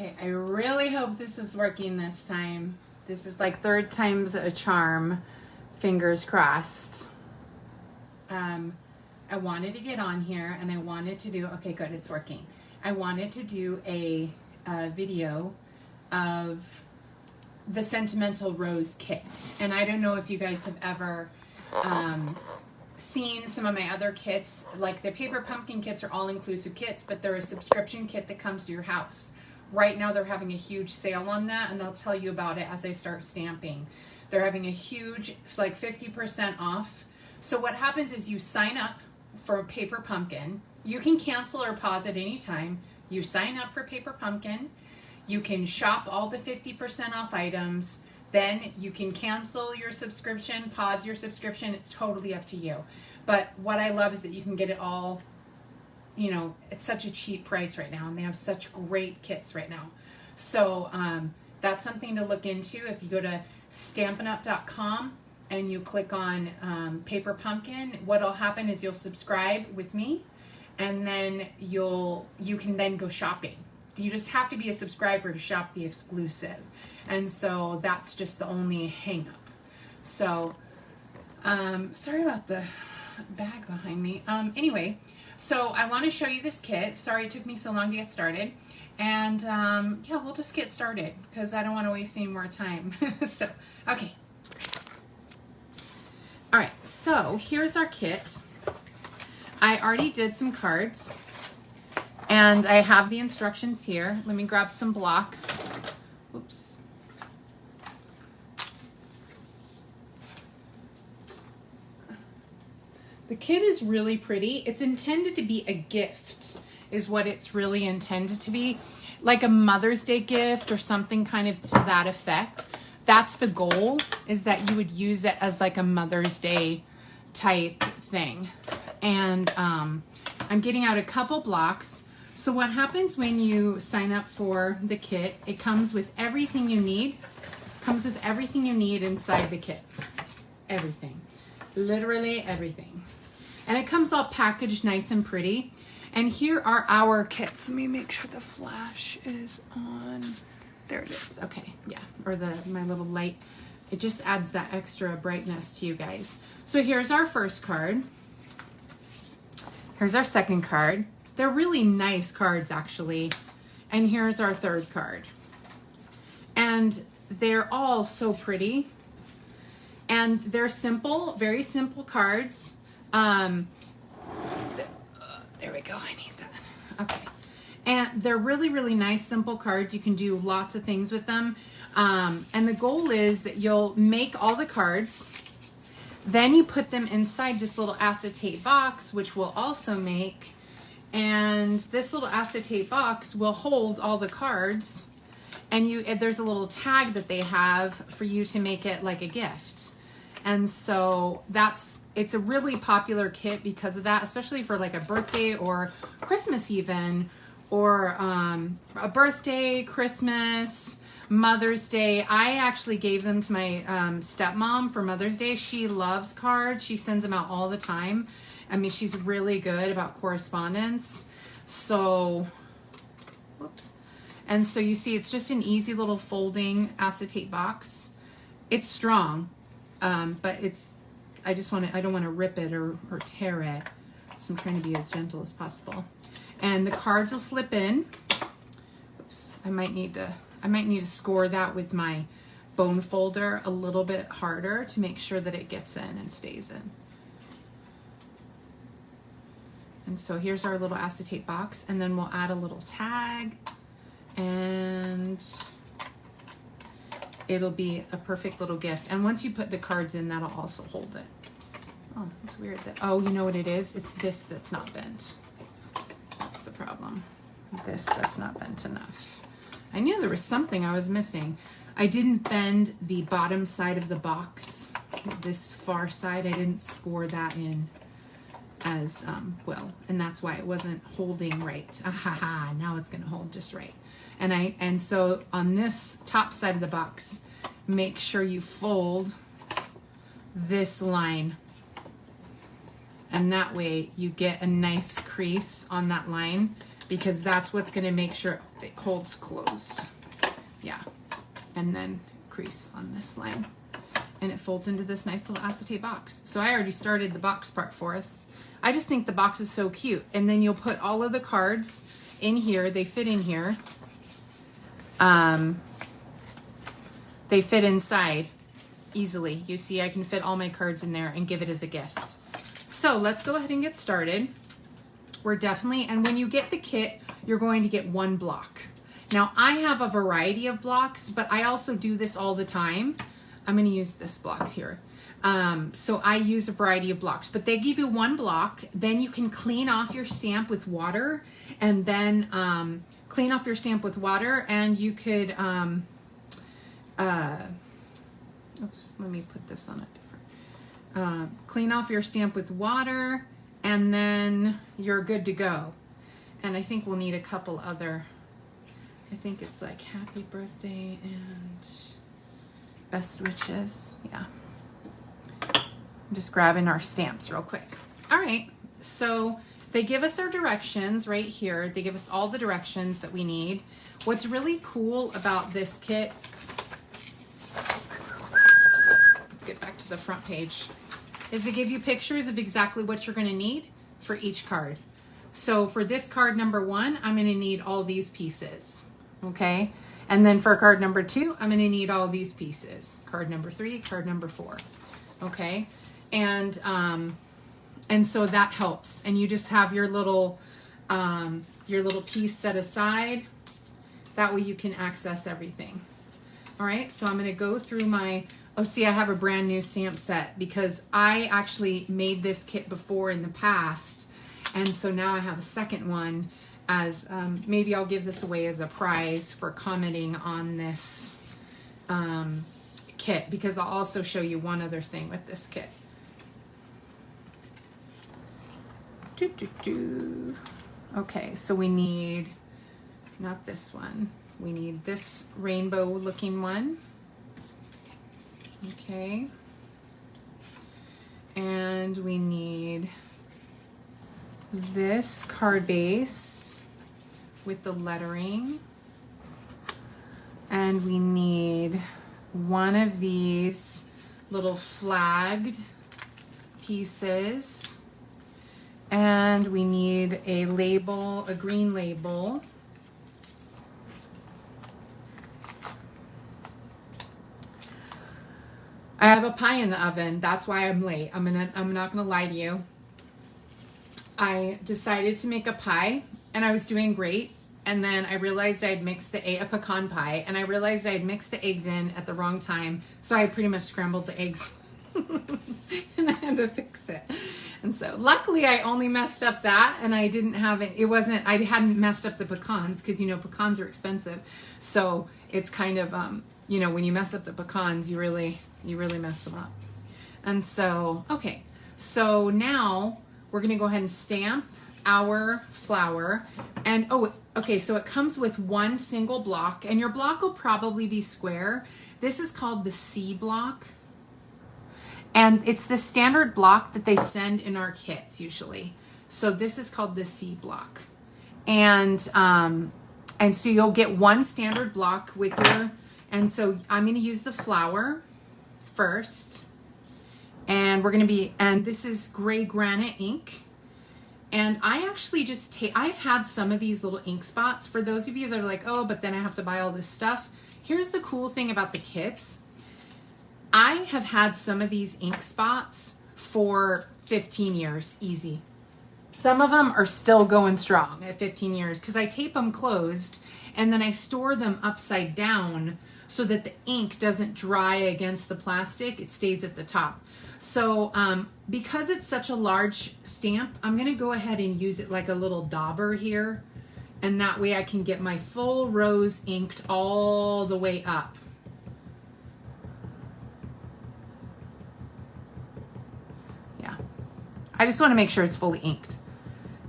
Okay, I really hope this is working this time. This is like third time's a charm. Fingers crossed. I wanted to get on here and I wanted to do, okay, good, it's working. I wanted to do a video of the Sentimental Rose Kit. And I don't know if you guys have ever seen some of my other kits. Like the paper pumpkin kits are all-inclusive kits, but they're a subscription kit that comes to your house. Right now they're having a huge sale on that, and I'll tell you about it as I start stamping. They're having a huge, like 50% off. So what happens is you sign up for Paper Pumpkin. You can cancel or pause at any time. You sign up for Paper Pumpkin. You can shop all the 50% off items. Then you can cancel your subscription, pause your subscription. It's totally up to you. But what I love is that you can get it all, you know, it's such a cheap price right now, and they have such great kits right now. So that's something to look into. If you go to stampinup.com and you click on Paper Pumpkin, what'll happen is you'll subscribe with me, and then you can then go shopping. You just have to be a subscriber to shop the exclusive. And so that's just the only hang up. So sorry about the bag behind me. Anyway, so I want to show you this kit. Sorry it took me so long to get started. And yeah, we'll just get started because I don't want to waste any more time. So, okay. All right, so here's our kit. I already did some cards, and I have the instructions here. Let me grab some blocks. Oops. The kit is really pretty. It's intended to be a gift, is what it's really intended to be. Like a Mother's Day gift or something kind of to that effect. That's the goal, is that you would use it as like a Mother's Day type thing. And I'm getting out a couple blocks. So what happens when you sign up for the kit, it comes with everything you need. Comes with everything you need inside the kit. Everything. Literally everything. And it comes all packaged nice and pretty. And here are our kits. Let me make sure the flash is on. There it is. Okay, yeah. Or my little light. It just adds that extra brightness to you guys. So here's our first card. Here's our second card. They're really nice cards, actually. And here's our third card. And they're all so pretty. And they're simple, very simple cards. There we go, I need that. Okay. And they're really, really nice, simple cards. You can do lots of things with them. And the goal is that you'll make all the cards. Then you put them inside this little acetate box, which we'll also make. And this little acetate box will hold all the cards. And there's a little tag that they have for you to make it like a gift. And so it's a really popular kit because of that, especially for like a birthday or Christmas even, or a birthday, Christmas, Mother's Day. I actually gave them to my stepmom for Mother's Day. She loves cards. She sends them out all the time. I mean, she's really good about correspondence. So, whoops. And so you see, it's just an easy little folding acetate box. It's strong. But I don't want to rip it or tear it. So I'm trying to be as gentle as possible. And the cards will slip in. Oops, I might need to score that with my bone folder a little bit harder to make sure that it gets in and stays in. And so here's our little acetate box, and then we'll add a little tag, and it'll be a perfect little gift. And once you put the cards in, that'll also hold it. Oh, it's weird that, oh, you know what it is? It's this that's not bent. That's the problem. This that's not bent enough. I knew there was something I was missing. I didn't bend the bottom side of the box, this far side. I didn't score that in as well, and that's why it wasn't holding right. Ahaha, now it's gonna hold just right. And so on this top side of the box, make sure you fold this line, and that way you get a nice crease on that line, because that's what's going to make sure it holds closed. Yeah. And then crease on this line. And it folds into this nice little acetate box. So I already started the box part for us. I just think the box is so cute. And then you'll put all of the cards in here. They fit in here. They fit inside easily. You see, I can fit all my cards in there and give it as a gift. So let's go ahead and get started. We're definitely, and when you get the kit, you're going to get one block. Now I have a variety of blocks, but I also do this all the time. I'm going to use this block here. So I use a variety of blocks, but they give you one block. Then you can clean off your stamp with water, and then clean off your stamp with water, and you could, oops, let me put this on a different, clean off your stamp with water, and then you're good to go. And I think we'll need a couple other, I think it's like happy birthday and best wishes. Yeah. I'm just grabbing our stamps real quick. All right, so they give us our directions right here. They give us all the directions that we need. What's really cool about this kit, let's get back to the front page, is they give you pictures of exactly what you're gonna need for each card. So for this card number 1, I'm gonna need all these pieces, okay? And then for card number 2, I'm gonna need all these pieces. Card number 3, card number 4, okay? And so that helps. And you just have your little piece set aside. That way you can access everything. All right, so I'm gonna go through my, oh, see, I have a brand new stamp set because I actually made this kit before in the past. And so now I have a second one as, maybe I'll give this away as a prize for commenting on this kit, because I'll also show you one other thing with this kit. Okay, so we need, not this one, we need this rainbow looking one. Okay, and we need this card base with the lettering, and we need one of these little flagged pieces, and we need a label, a green label. I have a pie in the oven. That's why I'm late. I'm not gonna lie to you. I decided to make a pie and I was doing great. And then I realized I had mixed a pecan pie, and I realized I had mixed the eggs in at the wrong time. So I had pretty much scrambled the eggs and I had to fix it. And so luckily I only messed up that, and I didn't have it. I hadn't messed up the pecans, because you know, pecans are expensive. So it's kind of, you know, when you mess up the pecans, you really mess them up. And so, okay. So now we're going to go ahead and stamp our flower. And oh, okay, so it comes with one single block, and your block will probably be square. This is called the C block, and it's the standard block that they send in our kits usually. So this is called the C block, and so you'll get one standard block with your, and so I'm going to use the flower first, and we're going to be, and this is gray granite ink. And I actually just take, I've had some of these little ink spots. For those of you that are like, oh, but then I have to buy all this stuff. Here's the cool thing about the kits. I have had some of these ink spots for 15 years, easy. Some of them are still going strong at 15 years because I tape them closed and then I store them upside down so that the ink doesn't dry against the plastic. It stays at the top. So because it's such a large stamp, I'm gonna go ahead and use it like a little dauber here, and that way I can get my full rose inked all the way up. Yeah, I just wanna make sure it's fully inked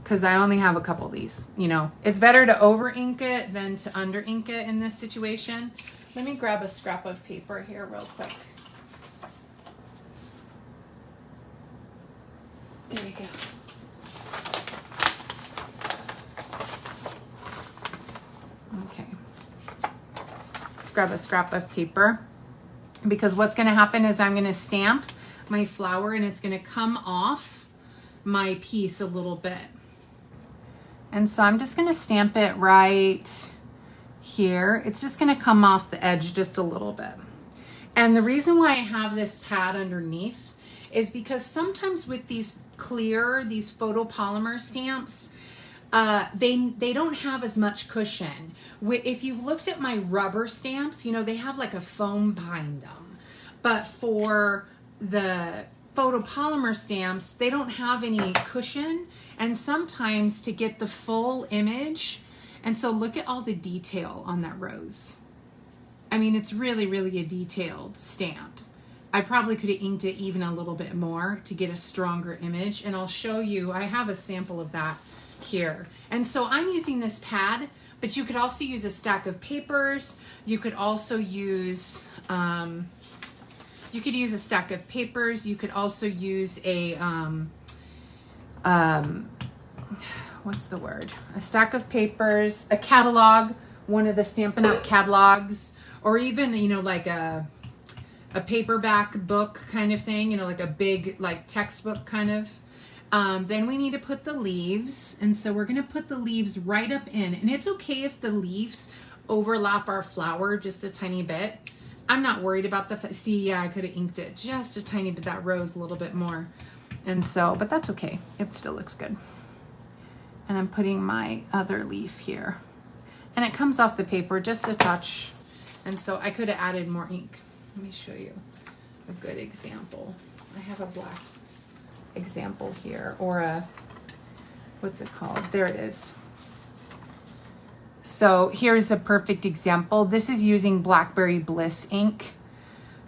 because I only have a couple of these. You know, it's better to over ink it than to under ink it in this situation. Let me grab a scrap of paper here real quick. There you go. let's grab a scrap of paper, because what's going to happen is I'm going to stamp my flower and it's going to come off my piece a little bit. And so I'm just going to stamp it right here. It's just going to come off the edge just a little bit. And the reason why I have this pad underneath is because sometimes with these photopolymer stamps, they don't have as much cushion. If you've looked at my rubber stamps, you know, they have like a foam behind them. But for the photopolymer stamps, they don't have any cushion. And sometimes to get the full image, and so look at all the detail on that rose. I mean, it's really, really a detailed stamp. I probably could have inked it even a little bit more to get a stronger image. And I'll show you, I have a sample of that here. And so I'm using this pad, but you could also use a stack of papers. You could also use, a stack of papers. You could also use a, what's the word? A stack of papers, a catalog, one of the Stampin' Up! Catalogs, or even, you know, like a paperback book kind of thing, you know, like a big, like textbook kind of. Then we need to put the leaves. And so we're going to put the leaves right up in. And it's okay if the leaves overlap our flower just a tiny bit. I'm not worried about see, yeah, I could have inked it just a tiny bit, that rose a little bit more. And so, but that's okay. It still looks good. And I'm putting my other leaf here. And it comes off the paper just a touch. And so I could have added more ink. Let me show you a good example. I have a black example here, or a, what's it called? There it is. So here's a perfect example. This is using Blackberry Bliss ink.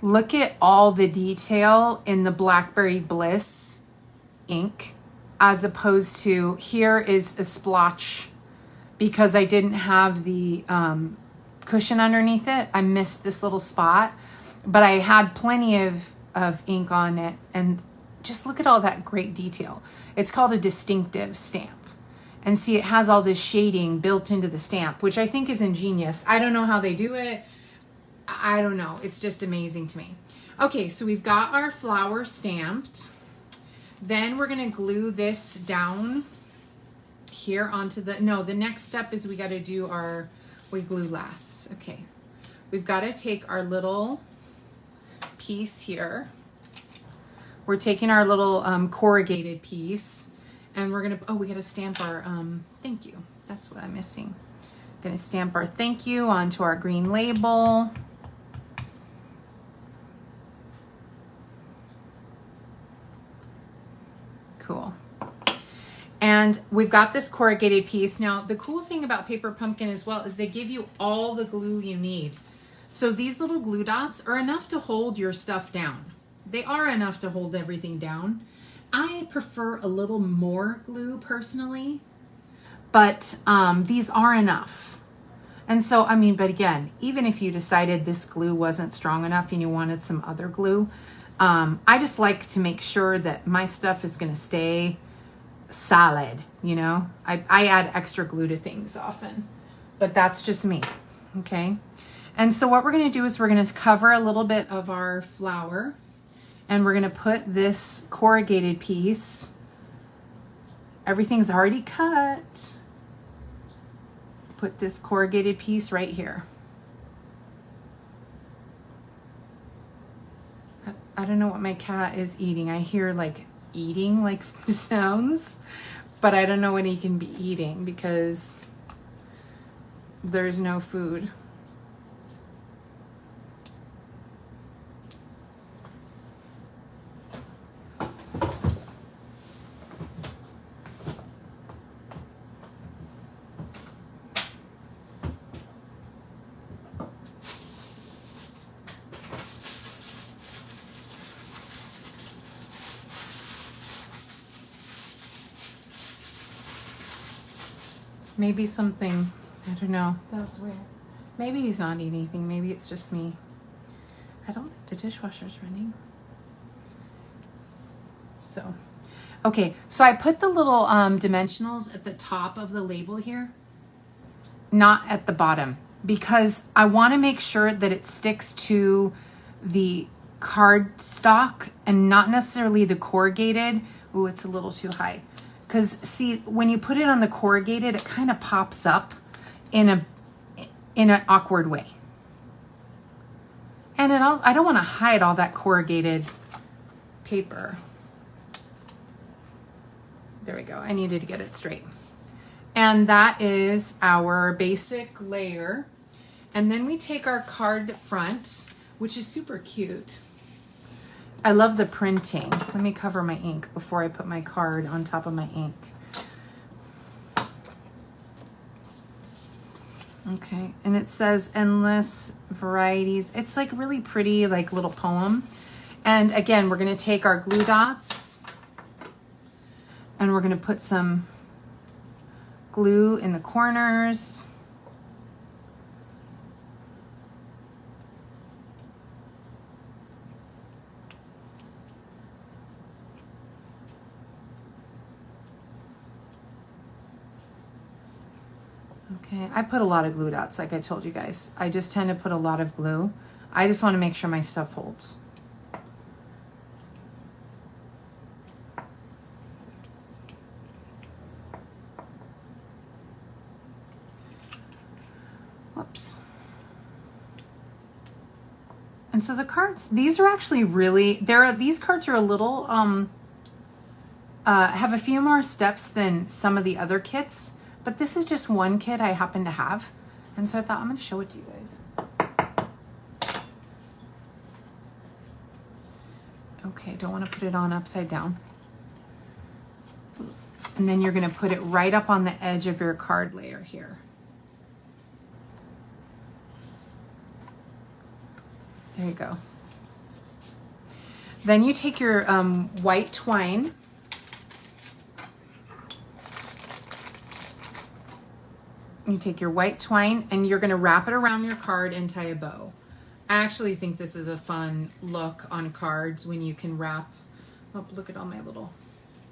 Look at all the detail in the Blackberry Bliss ink, as opposed to here is a splotch because I didn't have the cushion underneath it. I missed this little spot, but I had plenty of ink on it, and just look at all that great detail. It's called a distinctive stamp. And see, it has all this shading built into the stamp, which I think is ingenious. I don't know how they do it. I don't know. It's just amazing to me. Okay, so we've got our flower stamped. Then we're gonna glue this down here onto the, no, the next step is we gotta do our, we glue last. Okay, we've gotta take our little piece here. We're taking our little corrugated piece, and we're gonna, oh, we gotta stamp our thank you. That's what I'm missing. Gonna stamp our thank you onto our green label. Cool. And we've got this corrugated piece. Now, the cool thing about Paper Pumpkin as well is they give you all the glue you need. So these little glue dots are enough to hold your stuff down. They are enough to hold everything down. I prefer a little more glue personally, but these are enough. And so, I mean, but again, even if you decided this glue wasn't strong enough and you wanted some other glue, I just like to make sure that my stuff is gonna stay solid, you know? I add extra glue to things often, but that's just me, okay? And so what we're gonna do is we're gonna cover a little bit of our flower, and we're gonna put this corrugated piece, everything's already cut, put this corrugated piece right here. I don't know what my cat is eating. I hear like eating like sounds, but I don't know what he can be eating because there's no food. Maybe something, I don't know. That's weird. Maybe he's not eating anything. Maybe it's just me. I don't think the dishwasher's running. So, okay. So I put the little dimensionals at the top of the label here, not at the bottom. because I want to make sure that it sticks to the card stock and not necessarily the corrugated. Ooh, it's a little too high. Because see, when you put it on the corrugated, it kind of pops up in an awkward way. And it also, I don't want to hide all that corrugated paper. There we go. I needed to get it straight. And that is our basic layer. And then we take our card front, which is super cute. I love the printing. Let me cover my ink before I put my card on top of my ink. Okay, and it says endless varieties. It's like really pretty, like little poem. And again, we're gonna take our glue dots and we're gonna put some glue in the corners. Okay, I put a lot of glue dots, like I told you guys. I just tend to put a lot of glue. I just want to make sure my stuff holds. Whoops. And so the cards, these are actually really, these cards are a little, have a few more steps than some of the other kits. But this is just one kit I happen to have. And so I thought I'm going to show it to you guys. Okay, don't want to put it on upside down. And then you're going to put it right up on the edge of your card layer here. There you go. Then you take your white twine. You take your white twine and you're going to wrap it around your card and tie a bow. I actually think this is a fun look on cards when you can wrap. Oh, look at all my little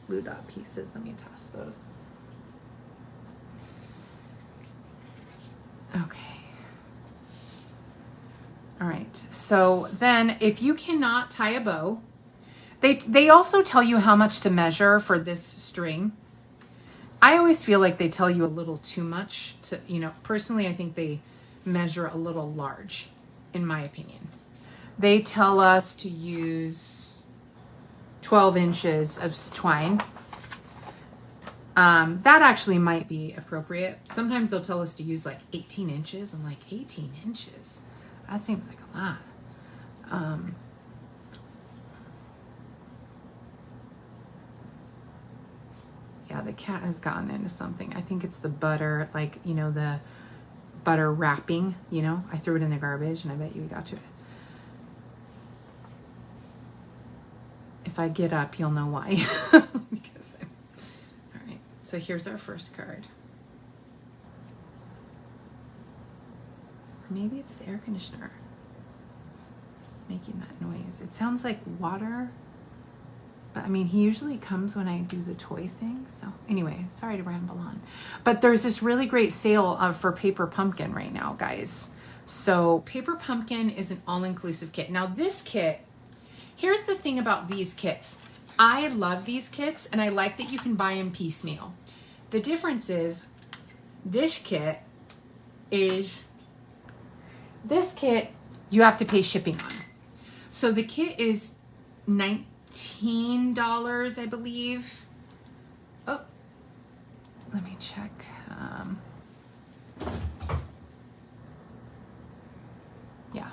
glue dot pieces. Let me toss those. Okay. All right. So then if you cannot tie a bow, they also tell you how much to measure for this string. I always feel like they tell you a little too much to, you know, personally, I think they measure a little large, in my opinion. They tell us to use 12 inches of twine. That actually might be appropriate. Sometimes they'll tell us to use like 18 inches. I'm like, 18 inches? That seems like a lot. Yeah, the cat has gotten into something. I think it's the butter, like, you know, the butter wrapping, you know. I threw it in the garbage and I bet you got to it. If I get up, you'll know why. Because all right, so here's our first card. Or maybe it's the air conditioner making that noise. It sounds like water. But I mean, he usually comes when I do the toy thing. So anyway, sorry to ramble on. But there's this really great sale for Paper Pumpkin right now, guys. So Paper Pumpkin is an all-inclusive kit. Now this kit, here's the thing about these kits. I love these kits and I like that you can buy them piecemeal. The difference is this kit you have to pay shipping on. So the kit is $19, I believe. Oh, let me check. Yeah.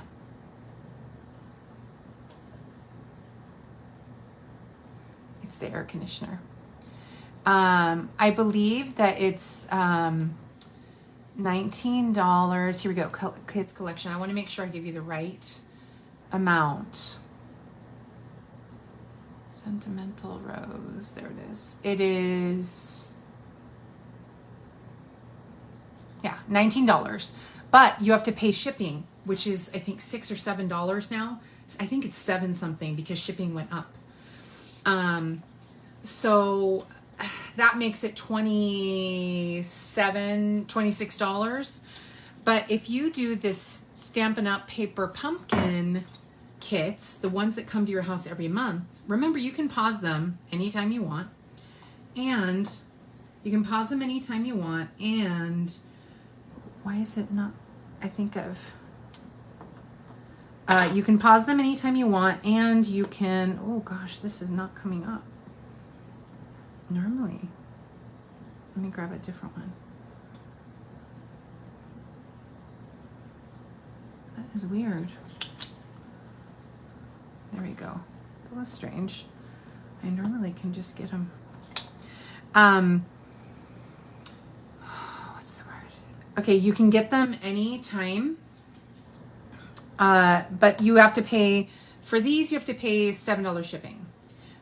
It's the air conditioner. I believe that it's $19. Here we go, kids collection. I want to make sure I give you the right amount. Sentimental Rose, there it is. It is, yeah, $19. But you have to pay shipping, which is I think $6 or $7 now. I think it's 7 something because shipping went up. So that makes it $26. But if you do this Stampin' Up! Paper Pumpkin kits, the ones that come to your house every month, remember you can pause them anytime you want. And you can pause them anytime you want. And why is it not, I think of, you can pause them anytime you want, and you can, oh gosh, this is not coming up. Normally, let me grab a different one. That is weird. There we go. That was strange. I normally can just get them. What's the word? Okay, you can get them anytime. But you have to pay, for these, you have to pay $7 shipping.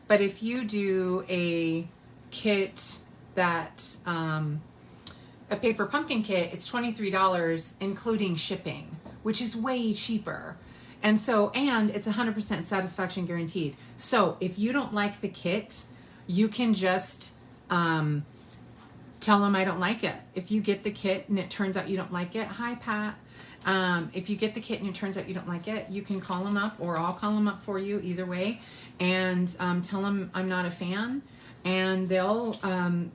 But if you do a kit that, a paper pumpkin kit, it's $23 including shipping, which is way cheaper. And so, and it's 100% satisfaction guaranteed. So if you don't like the kit, you can just tell them I don't like it. If you get the kit and it turns out you don't like it, hi Pat. If you get the kit and it turns out you don't like it, you can call them up, or I'll call them up for you, either way, and tell them I'm not a fan, and they'll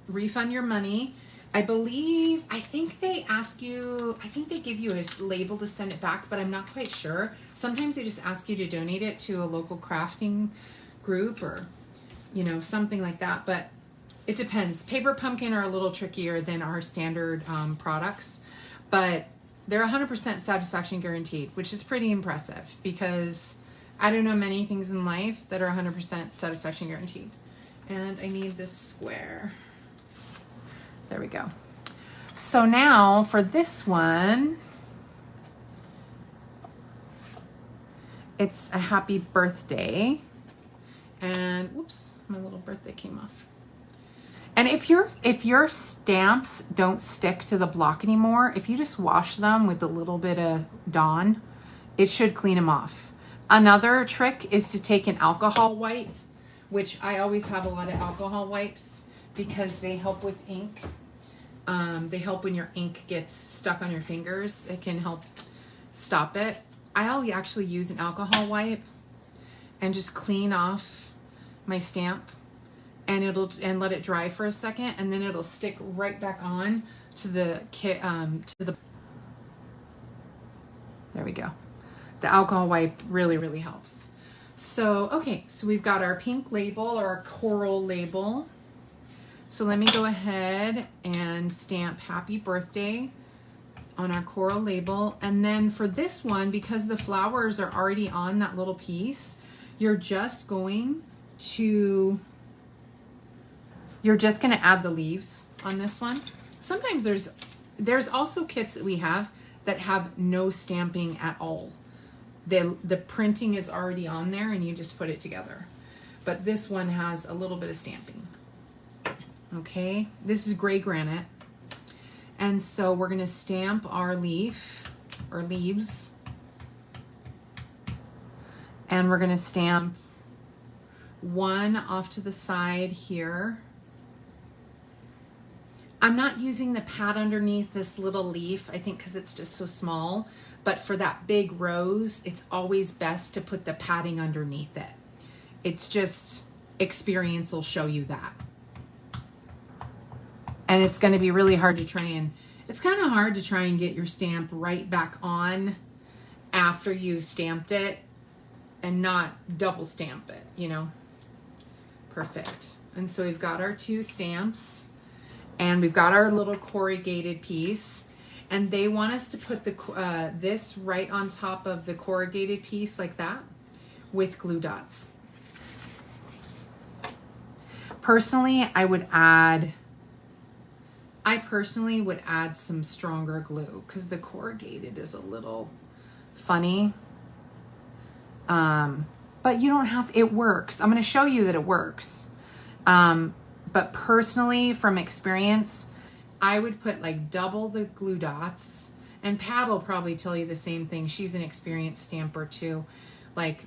refund your money. I think they ask you, I think they give you a label to send it back, but I'm not quite sure. Sometimes they just ask you to donate it to a local crafting group, or, you know, something like that, but it depends. Paper Pumpkin are a little trickier than our standard products, but they're 100% satisfaction guaranteed, which is pretty impressive, because I don't know many things in life that are 100% satisfaction guaranteed. And I need this square. There we go. So now for this one, it's a happy birthday. And whoops, my little birthday came off. And if your stamps don't stick to the block anymore, if you just wash them with a little bit of Dawn, it should clean them off. Another trick is to take an alcohol wipe, which I always have a lot of alcohol wipes because they help with ink. They help when your ink gets stuck on your fingers. It can help stop it. I'll actually use an alcohol wipe and just clean off my stamp, and let it dry for a second, and then it'll stick right back on to the kit, there we go. The alcohol wipe really, really helps. So, okay, so we've got our pink label, or our coral label. So let me go ahead and stamp happy birthday on our coral label. And then for this one, because the flowers are already on that little piece, you're just going to add the leaves on this one. Sometimes there's also kits that we have that have no stamping at all. The printing is already on there and you just put it together. But this one has a little bit of stamping. Okay, this is gray granite. And so we're gonna stamp our leaf, or leaves. And we're gonna stamp one off to the side here. I'm not using the pad underneath this little leaf, I think, because it's just so small. But for that big rose, it's always best to put the padding underneath it. It's just, experience will show you that. And it's going to be really hard to try and, it's kind of hard to try and get your stamp right back on after you've stamped it and not double stamp it, you know. Perfect. And so we've got our two stamps. And we've got our little corrugated piece, and they want us to put the this right on top of the corrugated piece like that with glue dots. Personally, I personally would add some stronger glue because the corrugated is a little funny. But you don't have, it works. I'm going to show you that it works. But personally, from experience, I would put like double the glue dots, and Pat will probably tell you the same thing. She's an experienced stamper too. Like,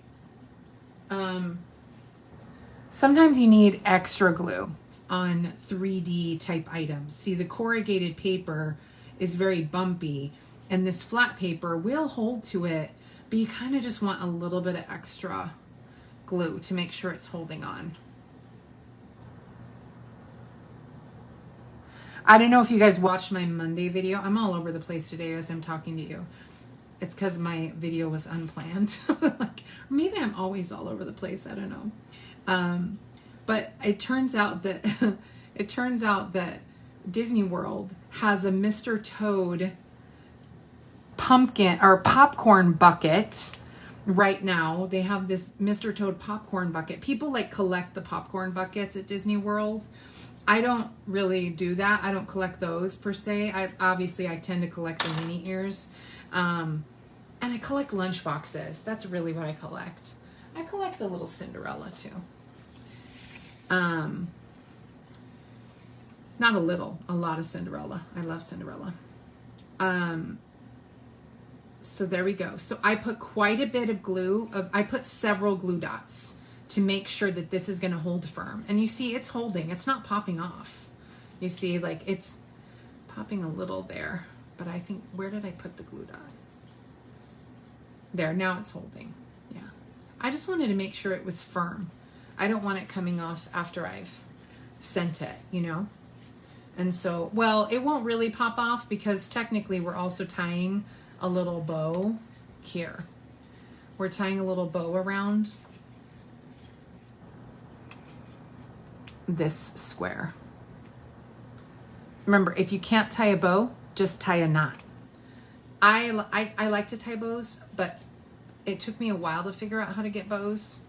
sometimes you need extra glue on 3D type items. See, the corrugated paper is very bumpy, And this flat paper will hold to it, but you kind of just want a little bit of extra glue to make sure it's holding on. I don't know if you guys watched my Monday video. I'm all over the place today as I'm talking to you. It's because my video was unplanned. Like, maybe I'm always all over the place. I don't know. But it turns out that Disney World has a Mr. Toad pumpkin or popcorn bucket right now. They have this Mr. Toad popcorn bucket. People like collect the popcorn buckets at Disney World. I don't really do that. I don't collect those per se. Obviously I tend to collect the mini ears. And I collect lunch boxes. That's really what I collect. I collect a little Cinderella too. Not a little, a lot of Cinderella. I love Cinderella. So there we go. So I put quite a bit of glue. I put several glue dots to make sure that this is going to hold firm. And you see it's holding. It's not popping off. You see, like, it's popping a little there. But I think, where did I put the glue dot? There, now it's holding. Yeah. I just wanted to make sure it was firm. I don't want it coming off after I've sent it, you know? And so, well, it won't really pop off because technically we're also tying a little bow here. We're tying a little bow around this square. Remember, if you can't tie a bow, just tie a knot. I like to tie bows, but it took me a while to figure out how to get bows.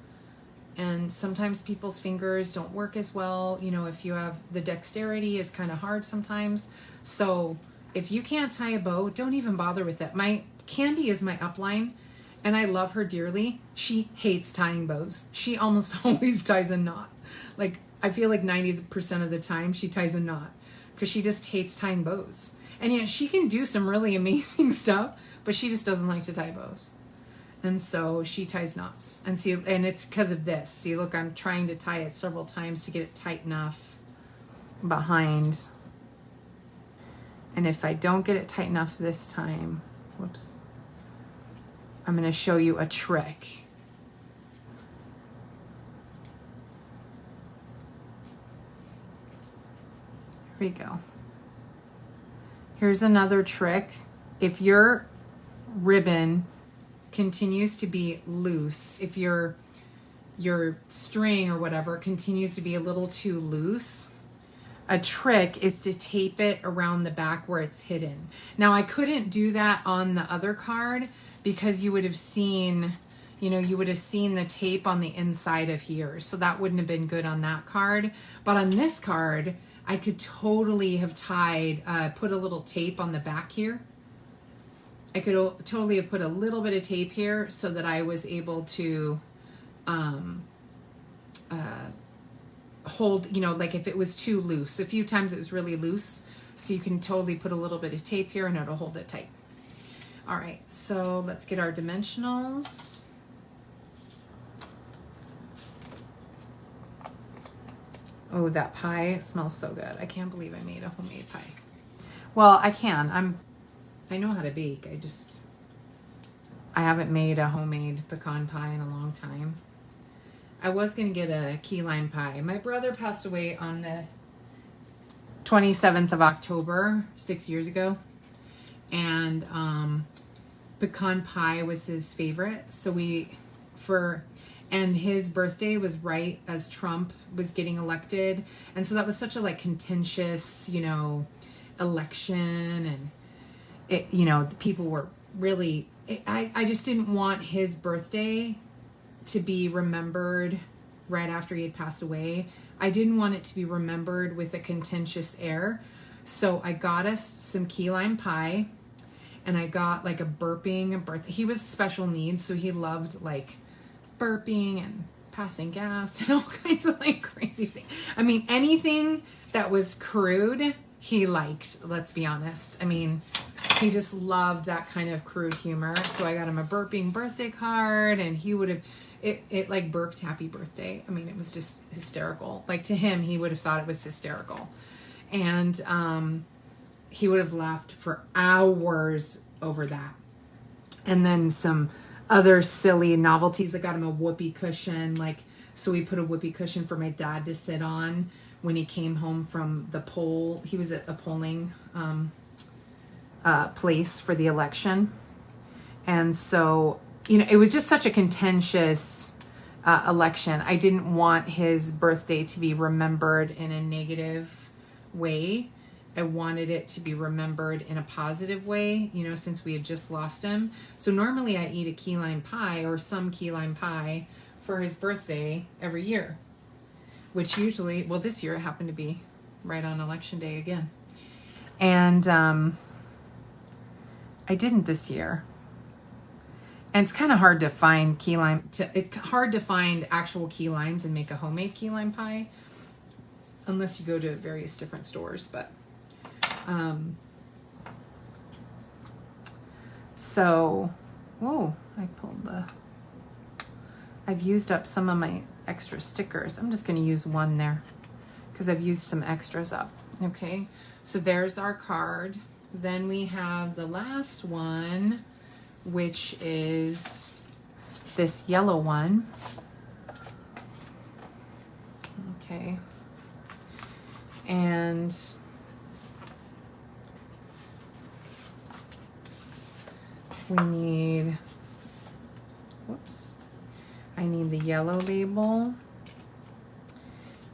And sometimes people's fingers don't work as well. You know, if you have the dexterity is kind of hard sometimes. So if you can't tie a bow, don't even bother with it. My Candy is my upline and I love her dearly. She hates tying bows. She almost always ties a knot. Like, I feel like 90% of the time she ties a knot because she just hates tying bows. And yet she can do some really amazing stuff, but she just doesn't like to tie bows. And so she ties knots. And see, and it's because of this. See, look, I'm trying to tie it several times to get it tight enough behind. And if I don't get it tight enough this time, whoops, I'm going to show you a trick. Here we go. Here's another trick. If your ribbon continues to be loose, if your string or whatever continues to be a little too loose, a trick is to tape it around the back where it's hidden. Now, I couldn't do that on the other card because you would have seen, you know, you would have seen the tape on the inside of here. So that wouldn't have been good on that card. But on this card, I could totally have tied, put a little tape on the back here. I could totally have put a little bit of tape here so that I was able to hold, you know, like if it was too loose. A few times it was really loose, so you can totally put a little bit of tape here and it'll hold it tight. All right, so let's get our dimensionals. Oh, that pie smells so good. I can't believe I made a homemade pie. Well, I can. I know how to bake. I haven't made a homemade pecan pie in a long time. I was going to get a key lime pie. My brother passed away on the 27th of October, 6 years ago. And pecan pie was his favorite. So and his birthday was right as Trump was getting elected. And so that was such a like contentious, you know, election. And it, you know, the people were really, I just didn't want his birthday to be remembered right after he had passed away. I didn't want it to be remembered with a contentious air. So I got us some key lime pie and I got like a birthday. He was special needs. So he loved like burping and passing gas and all kinds of like crazy things. I mean, anything that was crude, he liked, let's be honest. I mean, he just loved that kind of crude humor. So I got him a burping birthday card and he would have, it like burped happy birthday. I mean, it was just hysterical. Like to him, he would have thought it was hysterical. And he would have laughed for hours over that. And then some other silly novelties. I got him a whoopee cushion, like, so we put a whoopee cushion for my dad to sit on when he came home from the poll. He was at a polling place for the election. And so, you know, it was just such a contentious election. I didn't want his birthday to be remembered in a negative way. I wanted it to be remembered in a positive way, you know, since we had just lost him. So normally I eat a key lime pie or some key lime pie for his birthday every year, which usually, well, this year it happened to be right on election day again. And I didn't this year. And it's kind of hard to find key lime. It's hard to find actual key limes and make a homemade key lime pie unless you go to various different stores. But so, whoa, I've used up some of my extra stickers. I'm just going to use one there because I've used some extras up. Okay, so there's our card. Then we have the last one, which is this yellow one. Okay. And we need, whoops, I need the yellow label,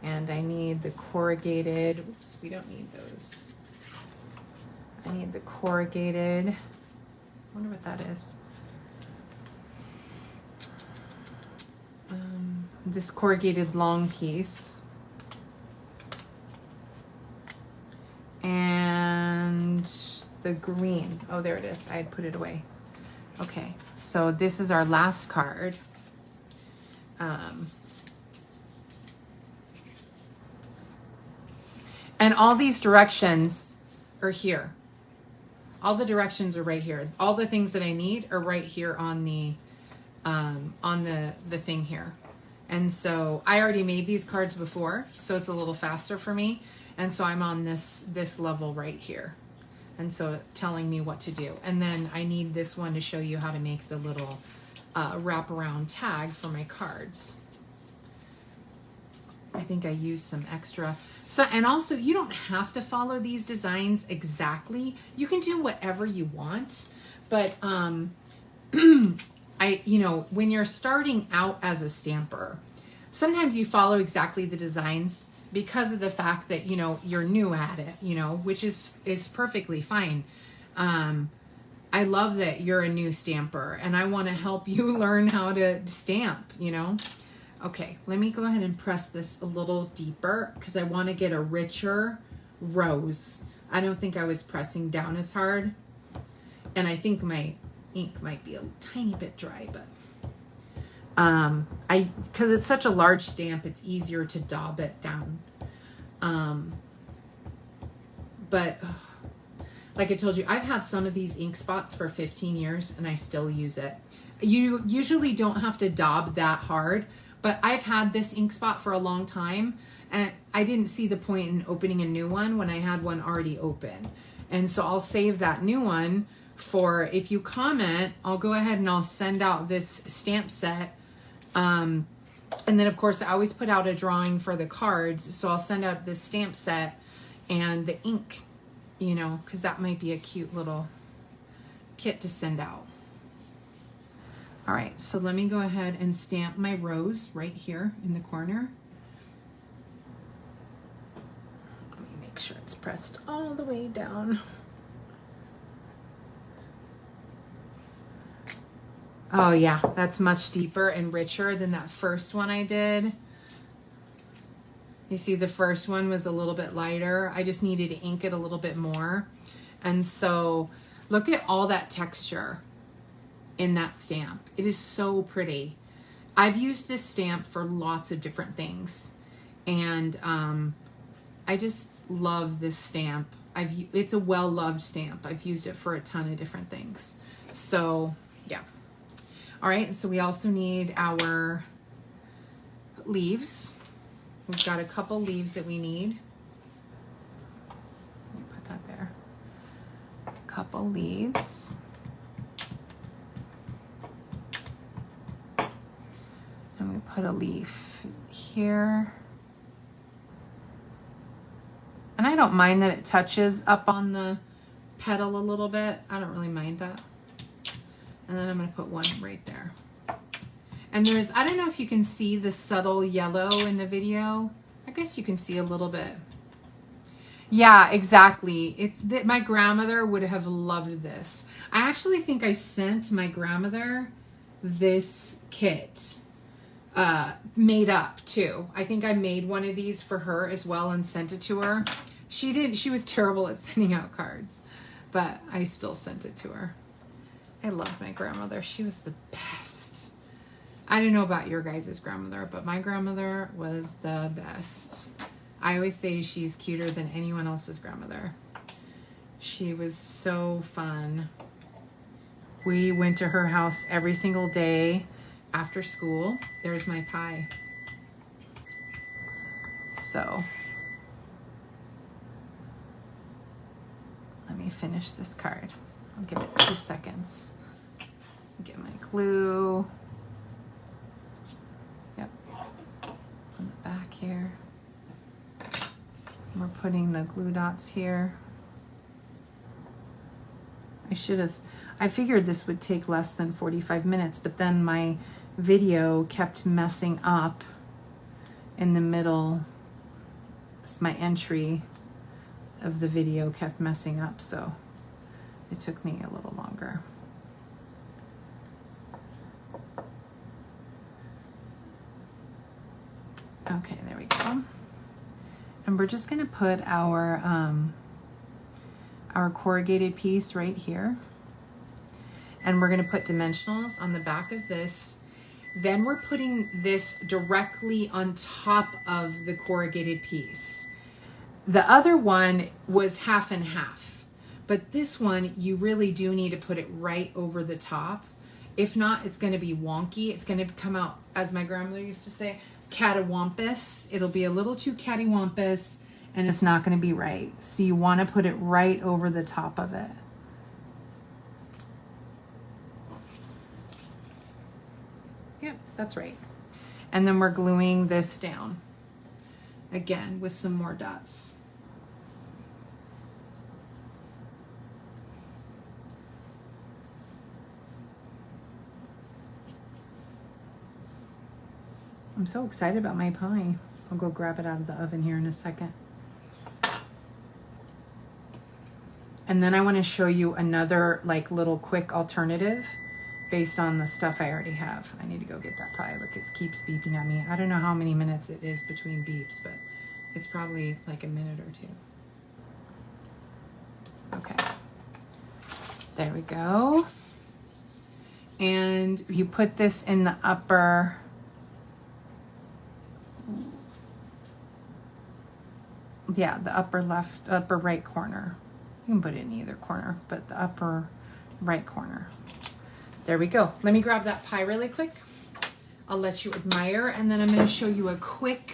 and I need the corrugated, oops, we don't need those. I need the corrugated, I wonder what that is. This corrugated long piece. And the green, oh, there it is, I had put it away. Okay, so this is our last card. And all these directions are here. All the directions are right here. All the things that I need are right here on the thing here. And so I already made these cards before, so it's a little faster for me. And so I'm on this level right here. And so telling me what to do. And then I need this one to show you how to make the little wraparound tag for my cards. I think I used some extra. So, and also you don't have to follow these designs exactly. You can do whatever you want, but you know, when you're starting out as a stamper, sometimes you follow exactly the designs because of the fact that, you know, you're new at it, you know, which is perfectly fine. I love that you're a new stamper and I want to help you learn how to stamp, you know. Okay, let me go ahead and press this a little deeper because I want to get a richer rose. I don't think I was pressing down as hard. And I think my ink might be a tiny bit dry, but because it's such a large stamp, it's easier to daub it down. But like I told you, I've had some of these ink spots for 15 years and I still use it. You usually don't have to daub that hard, but I've had this ink spot for a long time and I didn't see the point in opening a new one when I had one already open. And so I'll save that new one for, if you comment, I'll go ahead and I'll send out this stamp set. And then of course I always put out a drawing for the cards. So I'll send out this stamp set and the ink, you know, because that might be a cute little kit to send out. All right, so let me go ahead and stamp my rose right here in the corner. Let me make sure it's pressed all the way down. Oh yeah, that's much deeper and richer than that first one I did. You see, the first one was a little bit lighter. I just needed to ink it a little bit more. And so look at all that texture in that stamp. It is so pretty. I've used this stamp for lots of different things. And I just love this stamp. It's a well-loved stamp. I've used it for a ton of different things. So yeah. All right, so we also need our leaves. We've got a couple leaves that we need. Let me put that there. A couple leaves. put a leaf here. And I don't mind that it touches up on the petal a little bit. I don't really mind that. And then I'm going to put one right there. And there's, I don't know if you can see the subtle yellow in the video. I guess you can see a little bit. Yeah, exactly. It's that my grandmother would have loved this. I actually think I sent my grandmother this kit made up too. I think I made one of these for her as well and sent it to her. She was terrible at sending out cards, but I still sent it to her. I loved my grandmother. She was the best. I don't know about your guys' grandmother, but my grandmother was the best. I always say she's cuter than anyone else's grandmother. She was so fun. We went to her house every single day after school. There's my pie. So, let me finish this card. I'll give it 2 seconds. Get my glue. Yep. On the back here. We're putting the glue dots here. I figured this would take less than 45 minutes, but then my video kept messing up in the middle. My entry of the video kept messing up, so it took me a little longer. Okay, there we go. And we're just gonna put our corrugated piece right here. And we're gonna put dimensionals on the back of this. Then we're putting this directly on top of the corrugated piece. The other one was half and half, but this one, you really do need to put it right over the top. If not, it's gonna be wonky. It's gonna come out, as my grandmother used to say, cattywampus. It'll be a little too cattywampus and it's not gonna be right. So you wanna put it right over the top of it. Yep, that's right. And then we're gluing this down again with some more dots. I'm so excited about my pie. I'll go grab it out of the oven here in a second. And then I want to show you another like little quick alternative based on the stuff I already have. I need to go get that pie. Look, it keeps beeping at me. I don't know how many minutes it is between beeps, but it's probably like a minute or two. Okay. There we go. And you put this in the upper the upper left, upper right corner. You can put it in either corner, but the upper right corner. There we go. Let me grab that pie really quick. I'll let you admire, and then I'm going to show you a quick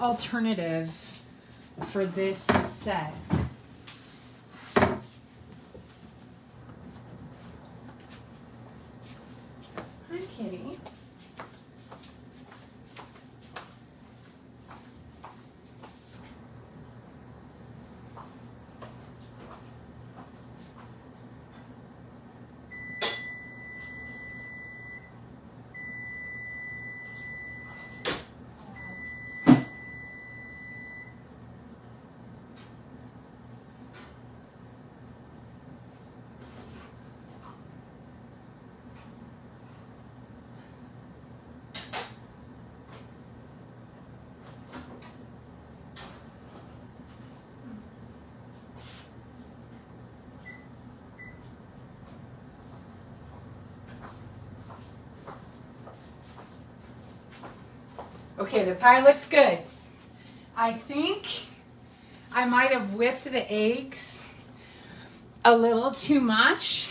alternative for this set. Hi, kitty. Okay, the pie looks good. I think I might have whipped the eggs a little too much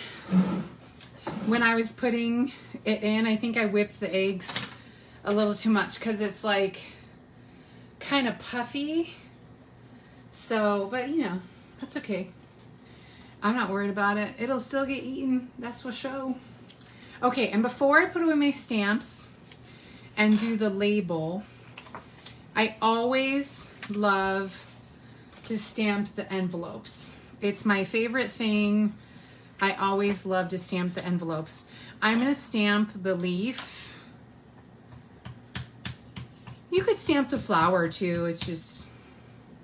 when I was putting it in. I think I whipped the eggs a little too much because it's like kind of puffy. So, but you know, that's okay. I'm not worried about it. It'll still get eaten. That's for sure. Okay, and before I put away my stamps, and do the label. I always love to stamp the envelopes. It's my favorite thing. I always love to stamp the envelopes. I'm going to stamp the leaf. You could stamp the flower too. It's just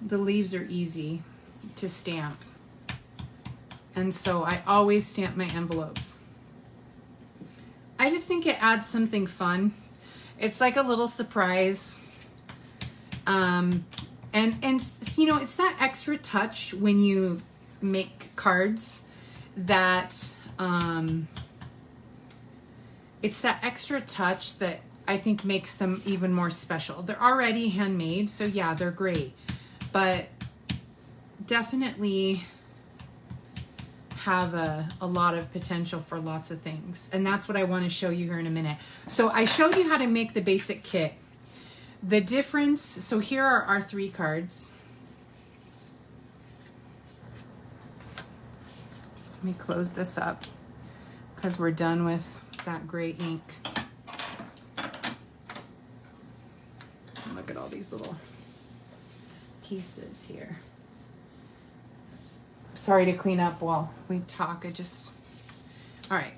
the leaves are easy to stamp. And so I always stamp my envelopes. I just think it adds something fun. It's like a little surprise. And you know, it's that extra touch when you make cards that it's that extra touch that I think makes them even more special. They're already handmade, so yeah, they're great, but definitely have a lot of potential for lots of things. And that's what I want to show you here in a minute. So I showed you how to make the basic kit. The difference, so here are our 3 cards. Let me close this up because we're done with that gray ink. Look at all these little pieces here. Sorry to clean up while we talk. All right.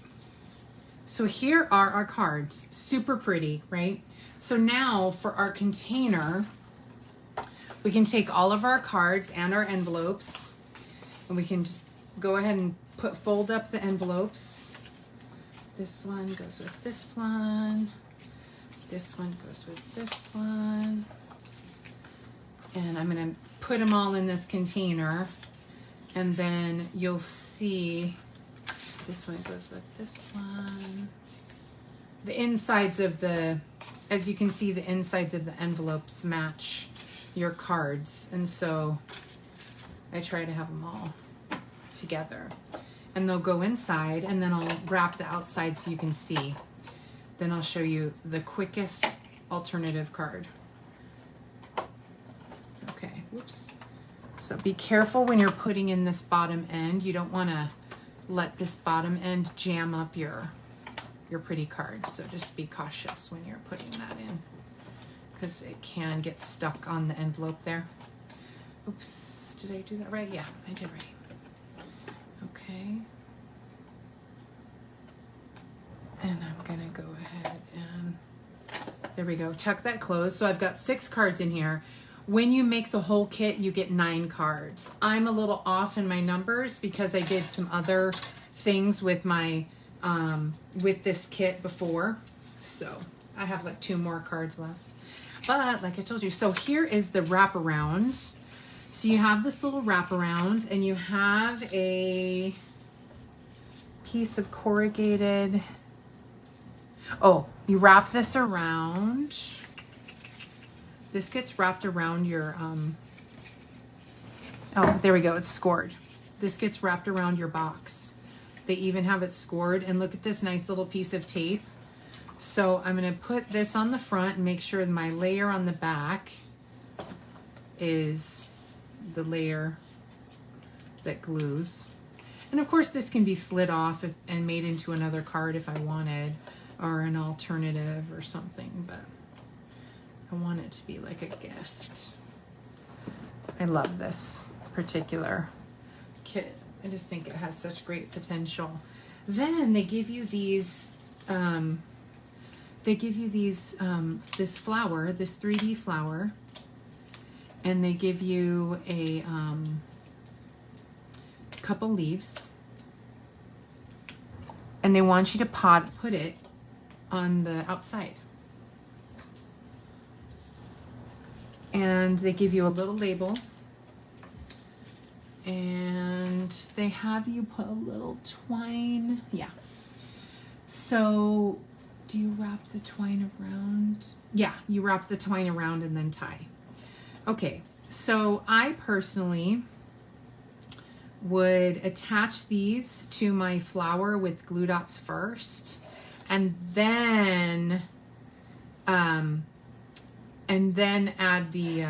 So here are our cards. Super pretty, right? So now for our container, we can take all of our cards and our envelopes, and we can just go ahead and fold up the envelopes. This one goes with this one. This one goes with this one. And I'm going to put them all in this container. And then you'll see this one goes with this one. The insides of the, as you can see, the insides of the envelopes match your cards. And so I try to have them all together. And they'll go inside, and then I'll wrap the outside so you can see. Then I'll show you the quickest alternative card. Okay, whoops. So be careful when you're putting in this bottom end. You don't want to let this bottom end jam up your pretty card. So just be cautious when you're putting that in, because it can get stuck on the envelope there. Oops, did I do that right? Yeah, I did right. Okay. And I'm gonna go ahead and, there we go, tuck that closed. So I've got 6 cards in here. When you make the whole kit, you get 9 cards. I'm a little off in my numbers because I did some other things with my, with this kit before. So I have like 2 more cards left. But like I told you, so here is the wraparound. So you have this little wraparound, and you have a piece of corrugated. Oh, you wrap this around. This gets wrapped around your, oh, there we go, it's scored. This gets wrapped around your box. They even have it scored, and look at this nice little piece of tape. So I'm gonna put this on the front and make sure my layer on the back is the layer that glues. And of course this can be slid off and made into another card if I wanted, or an alternative or something, but I want it to be like a gift. I love this particular kit. I just think it has such great potential. Then they give you these, this flower, this 3D flower, and they give you a couple leaves, and they want you to put it on the outside. And they give you a little label, and they have you put a little twine. Yeah. So do you wrap the twine around? Yeah, you wrap the twine around and then tie. Okay, so I personally would attach these to my flower with glue dots first, and then add the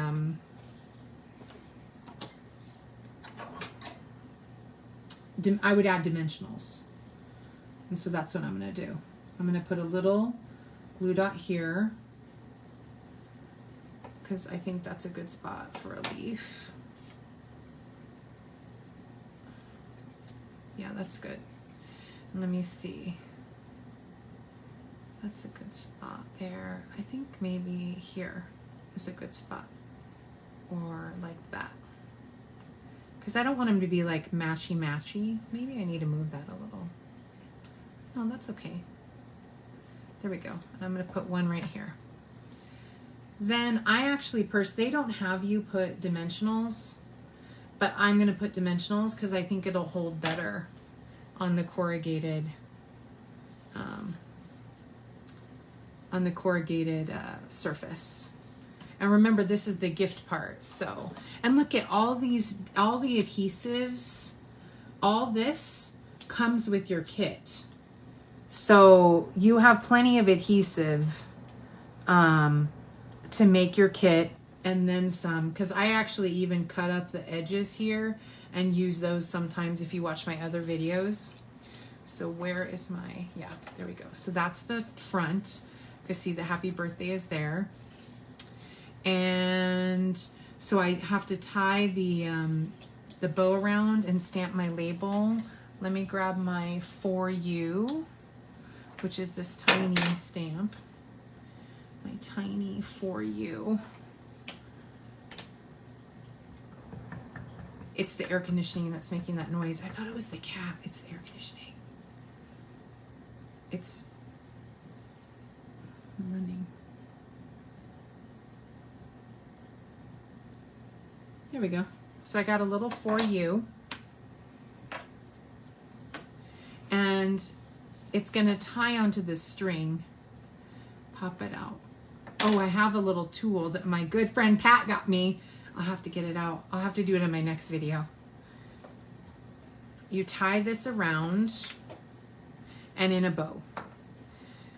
I would add dimensionals. And so that's what I'm going to do. I'm going to put a little glue dot here, because I think that's a good spot for a leaf. Yeah, that's good. And let me see. That's a good spot there. I think maybe here is a good spot, or like that. Because I don't want them to be like matchy-matchy. Maybe I need to move that a little. No, that's okay. There we go. And I'm going to put one right here. Then I actually, they don't have you put dimensionals, but I'm going to put dimensionals because I think it'll hold better on the corrugated, surface. And remember, this is the gift part. So, and look at all the adhesives, all this comes with your kit. So you have plenty of adhesive to make your kit, and then some, because I actually even cut up the edges here and use those sometimes if you watch my other videos. So where is my, yeah, there we go. So that's the front. You can see the happy birthday is there. And so I have to tie the bow around and stamp my label. Let me grab my For You, which is this tiny stamp. My tiny For You. It's the air conditioning that's making that noise. I thought it was the cat. It's the air conditioning. It's running. There we go. So I got a little For You. And it's going to tie onto this string. Pop it out. Oh, I have a little tool that my good friend Pat got me. I'll have to get it out. I'll have to do it in my next video. You tie this around and in a bow.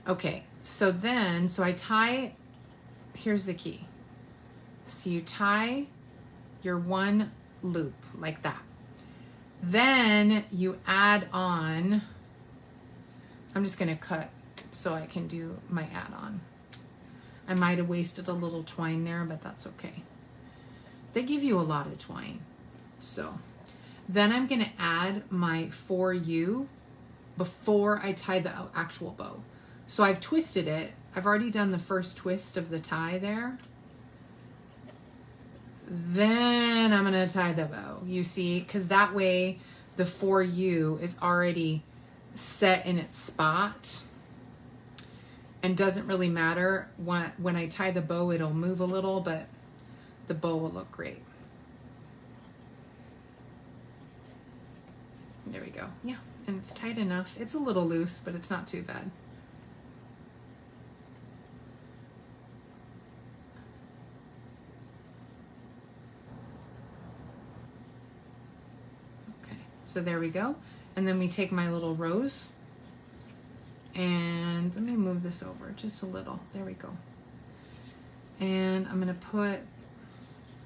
Okay, so then, so I tie, here's the key. So you tie your one loop like that. Then you add on, I'm just gonna cut so I can do my add-on. I might have wasted a little twine there, but that's okay. They give you a lot of twine. So then I'm gonna add my For You before I tie the actual bow. So I've twisted it. I've already done the first twist of the tie there. Then I'm gonna tie the bow, you see, because that way the For You is already set in its spot and doesn't really matter. When I tie the bow, it'll move a little, but the bow will look great. There we go. Yeah, and it's tight enough. It's a little loose, but it's not too bad. Okay, so there we go. And then we take my little rose, and let me move this over just a little. There we go. And I'm gonna put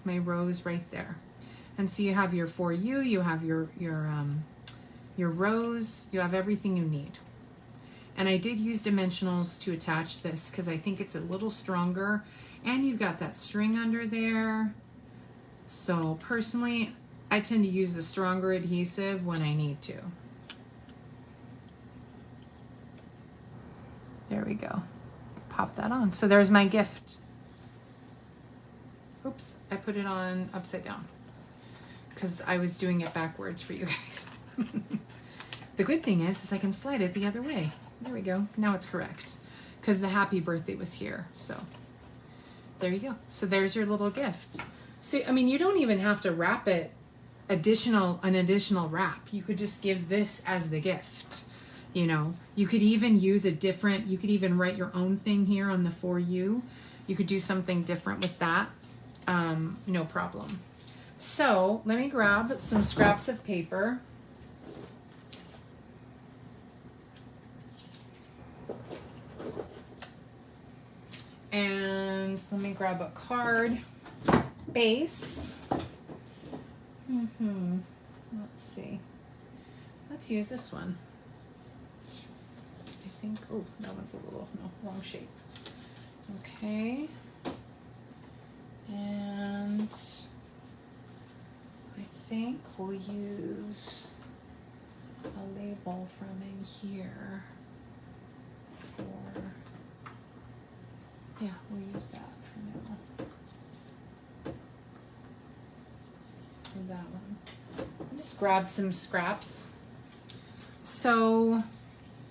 my rose right there. And so you have your For You, you have your rose, you have everything you need. And I did use dimensionals to attach this because I think it's a little stronger, and you've got that string under there. So personally, I tend to use the stronger adhesive when I need to. There we go. Pop that on. So there's my gift. Oops, I put it on upside down because I was doing it backwards for you guys. The good thing is I can slide it the other way. There we go. Now it's correct because the happy birthday was here. So there you go. So there's your little gift. See, I mean, you don't even have to wrap it an additional wrap. You could just give this as the gift. You know, you could even use a different, you could even write your own thing here on the For You. You could do something different with that. No problem. So let me grab some scraps of paper. And let me grab a card base. Let's see. Let's use this one. I think, oh, that one's a little, no, wrong shape. Okay. And I think we'll use a label from in here for, yeah, we'll use that for now. Do that one. Just grab some scraps. So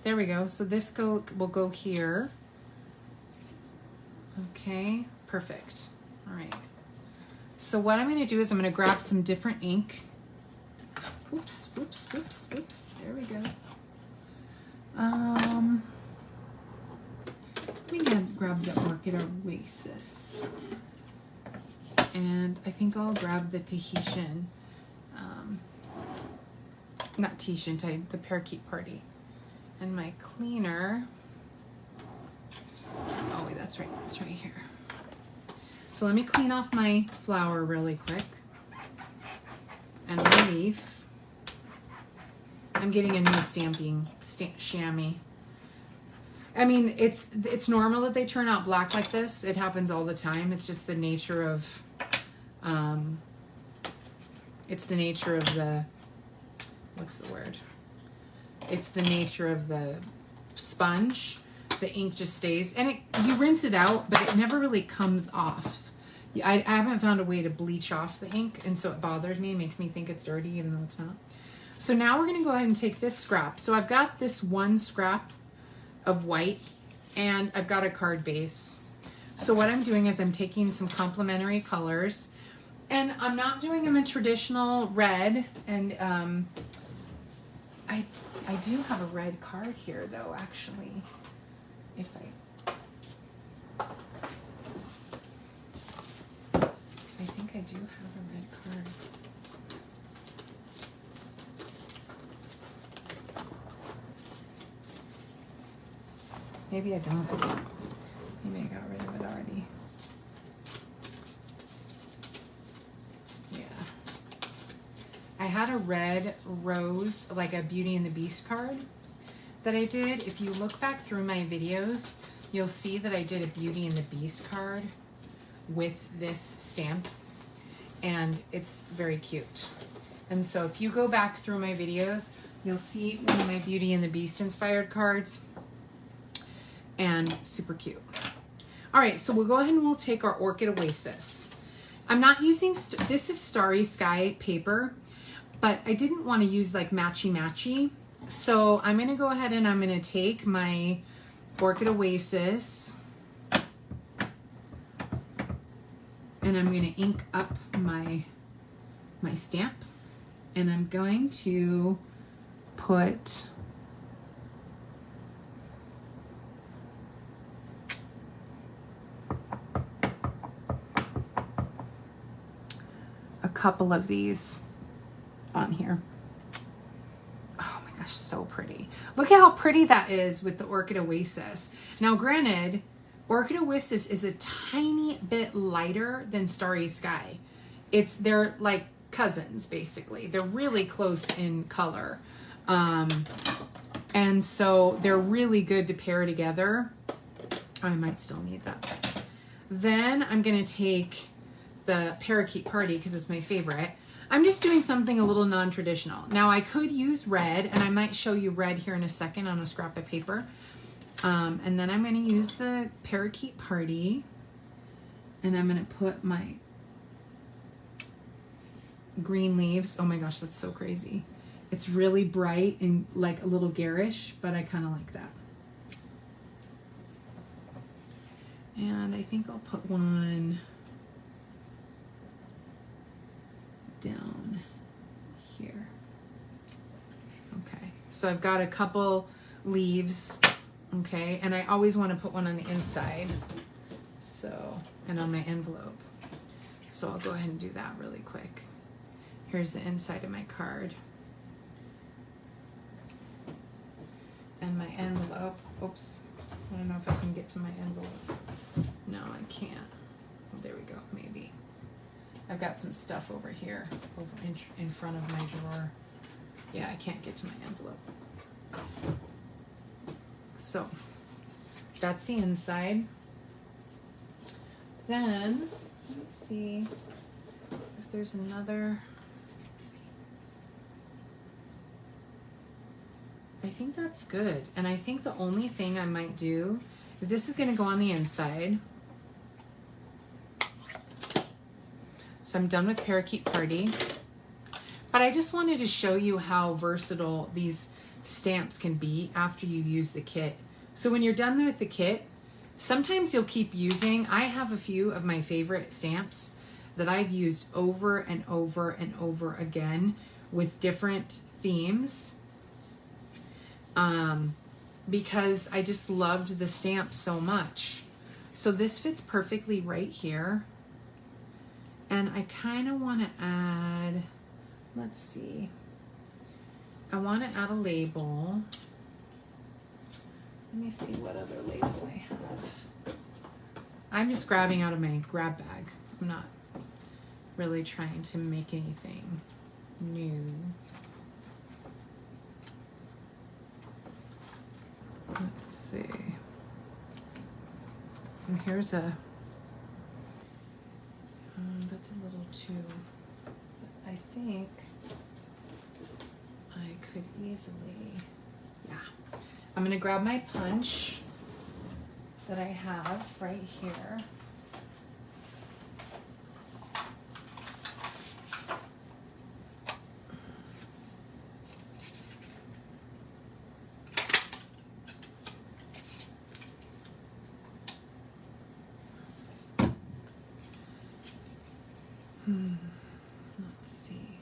there we go. So this will go here. Okay, perfect. All right. So what I'm going to do is I'm going to grab some different ink. Oops, oops, oops, oops. There we go. Let me grab the Orchid Oasis. And I think I'll grab the Tahitian. Not Tahitian, the Parakeet Party. And my cleaner. Oh, wait, that's right here. So let me clean off my flower really quick. And my leaf. I'm getting a new stamping chamois. I mean, it's normal that they turn out black like this. It happens all the time. It's just the nature of, it's the nature of the, what's the word? It's the nature of the sponge. The ink just stays, and you rinse it out, but it never really comes off. I haven't found a way to bleach off the ink, and so it bothers me. It makes me think it's dirty, even though it's not. So now we're going to go ahead and take this scrap. So I've got this one scrap of white, and I've got a card base. So what I'm doing is I'm taking some complementary colors, and I'm not doing them in traditional red, and I do have a red card here, though, actually. If I think I do have a red card. Maybe I don't. Maybe I got rid of it already. Yeah. I had a red rose, like a Beauty and the Beast card that I did. If you look back through my videos, you'll see that I did a Beauty and the Beast card with this stamp, and it's very cute. And so if you go back through my videos, you'll see one of my Beauty and the Beast inspired cards, and super cute. All right, so we'll go ahead and we'll take our Orchid Oasis. I'm not using, this is Starry Sky paper, but I didn't want to use like matchy-matchy. So I'm going to go ahead and I'm going to take my Orchid Oasis and I'm going to ink up my stamp, and I'm going to put a couple of these on here. Oh my gosh, so pretty. Look at how pretty that is with the Orchid Oasis. Now granted, Orchid Oasis is a tiny bit lighter than Starry Sky. They're like cousins, basically. They're really close in color. And so they're really good to pair together. I might still need that. Then I'm gonna take the Parakeet Party because it's my favorite. I'm just doing something a little non-traditional. Now I could use red, and I might show you red here in a second on a scrap of paper. And then I'm going to use the Parakeet Party, and I'm going to put my green leaves. Oh my gosh, that's so crazy. It's really bright and like a little garish, but I kind of like that. And I think I'll put one down here. Okay, so I've got a couple leaves, okay, and I always want to put one on the inside, so, and on my envelope. So I'll go ahead and do that really quick. Here's the inside of my card. And my envelope. Oops, I don't know if I can get to my envelope. No, I can't. Oh, there we go, maybe. I've got some stuff over here, over in front of my drawer. Yeah, I can't get to my envelope. So, that's the inside. Then, Let me see if there's another. I think that's good. And I think the only thing I might do is this is going to go on the inside. So I'm done with Parakeet Party. But I just wanted to show you how versatile these stamps can be after you use the kit. So when you're done with the kit, sometimes you'll keep using. I have a few of my favorite stamps that I've used over and over and over again with different themes. Because I just loved the stamp so much. So this fits perfectly right here. And I kind of want to add, let's see, I want to add a label. Let me see what other label I have. I'm just grabbing out of my grab bag. I'm not really trying to make anything new. Let's see. And here's a, that's a little too, I think I could easily, yeah. I'm gonna grab my punch that I have right here. Let's see.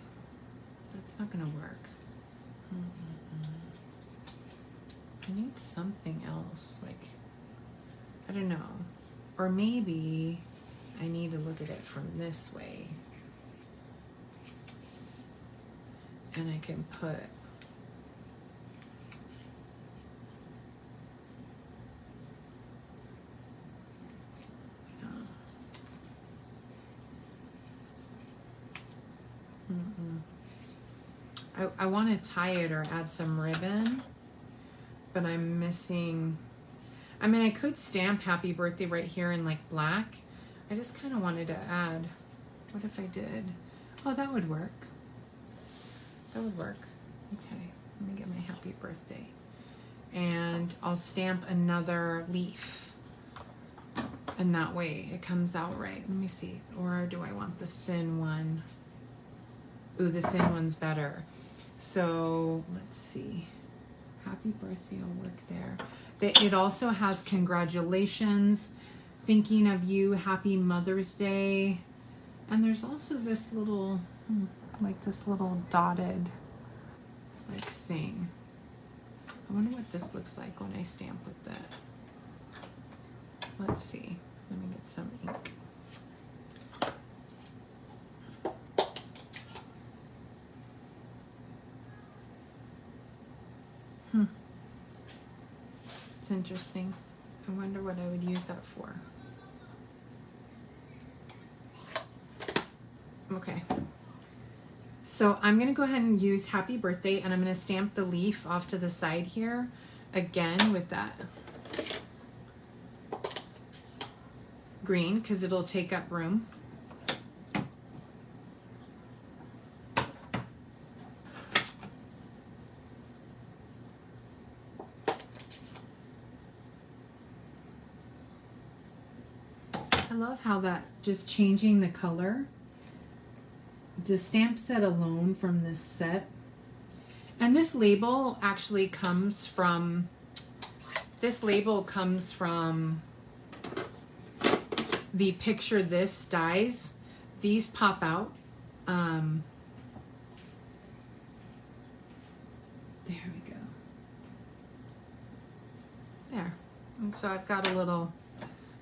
That's not gonna work. I need something else, like, I don't know. Or maybe I need to look at it from this way. And I can put, I want to tie it or add some ribbon, but I'm missing, I mean, I could stamp happy birthday right here in like black. I just kind of wanted to add, what if I did? Oh, that would work. That would work. Okay, let me get my happy birthday. And I'll stamp another leaf. And that way it comes out right. Let me see. Or do I want the thin one? Ooh, the thin one's better. So let's see. Happy birthday will work there. It also has congratulations, thinking of you, happy Mother's Day. And there's also this little, like this little dotted like thing. I wonder what this looks like when I stamp with that. Let's see. Let me get some ink. It's interesting. I wonder what I would use that for. Okay. So I'm going to go ahead and use happy birthday, and I'm going to stamp the leaf off to the side here again with that green because it'll take up room. I love how that just changing the color. The stamp set alone from this set, and this label actually comes from, the Picture This dies. These pop out. There we go. There. And so I've got a little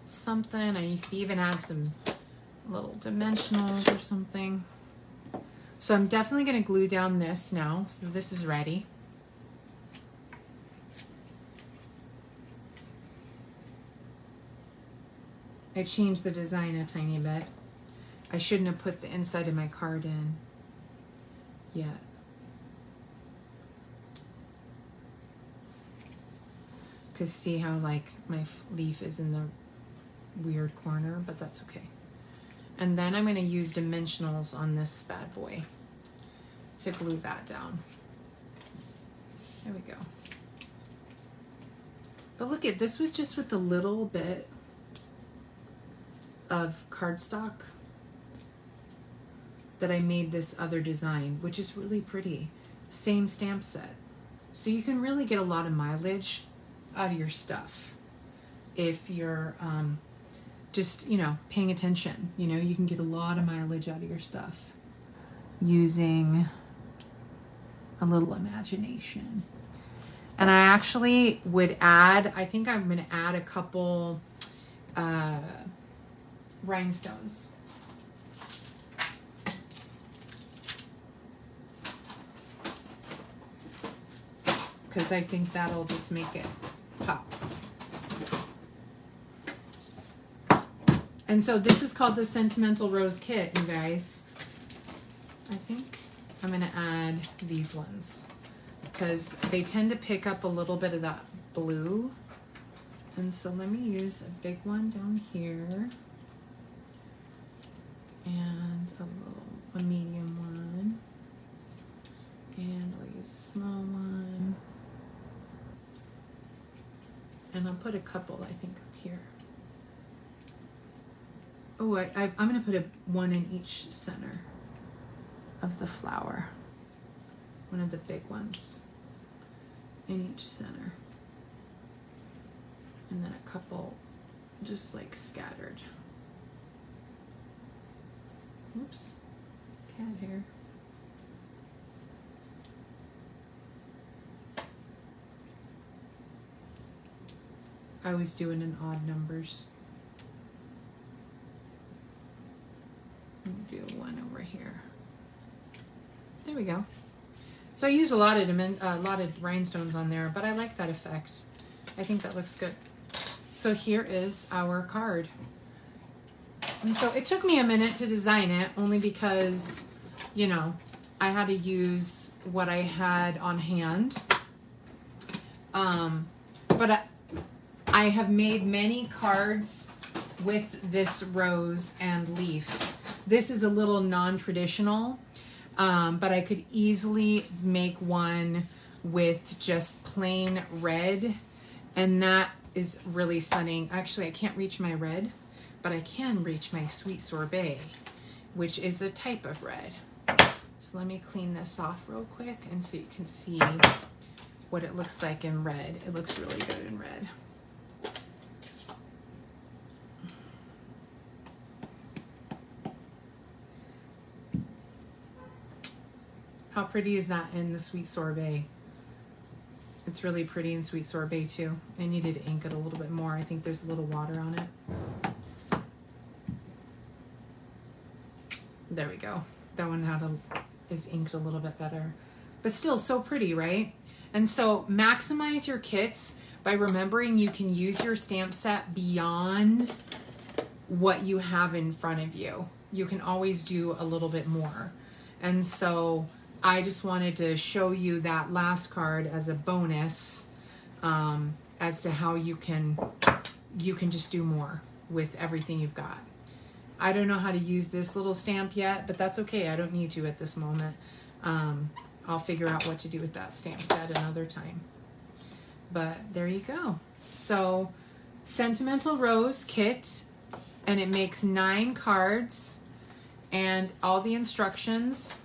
something, and you could even add some little dimensionals or something. So I'm definitely going to glue down this now, so this is ready. I changed the design a tiny bit. I shouldn't have put the inside of my card in yet. Because see how like my leaf is in the weird corner, but that's okay. And then I'm going to use dimensionals on this bad boy to glue that down. There we go. But look at this, was just with a little bit of cardstock that I made this other design, which is really pretty. Same stamp set. So you can really get a lot of mileage out of your stuff if you're just, you know, paying attention. You know, you can get a lot of mileage out of your stuff using a little imagination. And I actually would add, I think I'm going to add a couple rhinestones. Because I think that'll just make it pop. And so this is called the Sentimental Rose Kit, you guys. I think I'm going to add these ones because they tend to pick up a little bit of that blue. And so let me use a big one down here and a medium one. And I'll use a small one. And I'll put a couple, I think, up here. Oh, I'm going to put one in each center of the flower. One of the big ones in each center. And then a couple just like scattered. Oops, cat hair. I always do it in odd numbers. Do one over here. There we go. So I used a lot of rhinestones on there, but I like that effect. I think that looks good. So here is our card. And so it took me a minute to design it, only because, you know, I had to use what I had on hand. But I have made many cards with this rose and leaf. This is a little non-traditional, but I could easily make one with just plain red, and that is really stunning. Actually, I can't reach my red, but I can reach my sweet sorbet, which is a type of red. So let me clean this off real quick, and so you can see what it looks like in red. It looks really good in red. How pretty is that in the sweet sorbet? It's really pretty in sweet sorbet too. I needed to ink it a little bit more. I think there's a little water on it. There we go. That one is inked a little bit better. But still so pretty, right? And so maximize your kits by remembering you can use your stamp set beyond what you have in front of you. You can always do a little bit more. And so I just wanted to show you that last card as a bonus as to how you can just do more with everything you've got. I don't know how to use this little stamp yet, but that's okay. I don't need to at this moment. I'll figure out what to do with that stamp set another time. But there you go. So Sentimental Rose Kit, and it makes 9 cards, and all the instructions,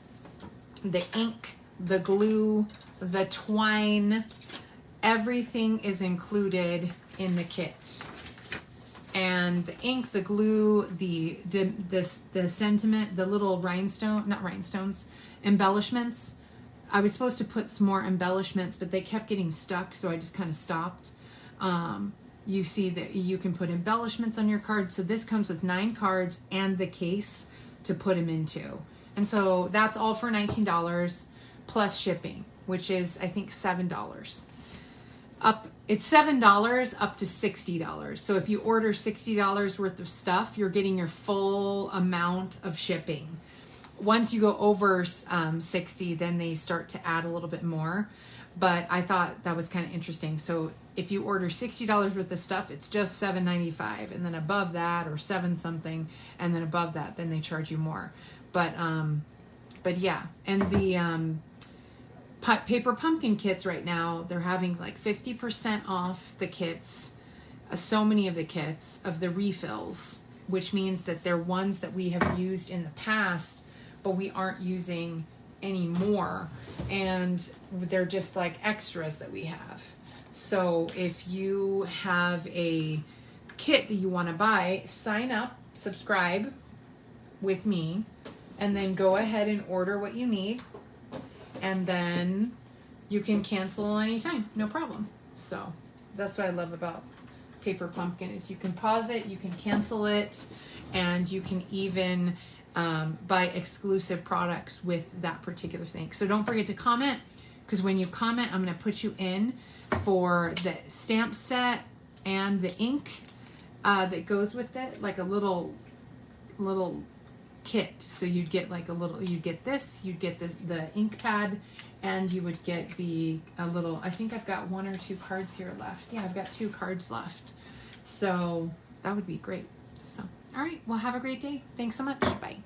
the ink, the glue, the twine, everything is included in the kit. And the ink, the glue, the sentiment, the little embellishments. I was supposed to put some more embellishments, but they kept getting stuck, so I just kind of stopped. You see that you can put embellishments on your card. So this comes with 9 cards and the case to put them into. And so that's all for $19 plus shipping, which is, I think, $7. It's $7 up to $60. So if you order $60 worth of stuff, you're getting your full amount of shipping. Once you go over 60, then they start to add a little bit more. But I thought that was kind of interesting. So if you order $60 worth of stuff, it's just $7.95, and then above that, or 7 something, and then above that, then they charge you more. But yeah, and the paper pumpkin kits right now, they're having like 50% off the kits, so many of the kits of the refills, which means that they're ones that we have used in the past, but we aren't using anymore, and they're just like extras that we have. So if you have a kit that you want to buy, sign up, subscribe with me, and then go ahead and order what you need, and then you can cancel anytime, no problem. So that's what I love about Paper Pumpkin, is you can pause it, you can cancel it, and you can even buy exclusive products with that particular thing. So don't forget to comment, because when you comment, I'm going to put you in for the stamp set and the ink that goes with it, like a little kit. So you'd get like you'd get the ink pad, and you would get a little, I think I've got 1 or 2 cards here left. Yeah, I've got 2 cards left. So that would be great. So, all right, well, have a great day. Thanks so much. Bye.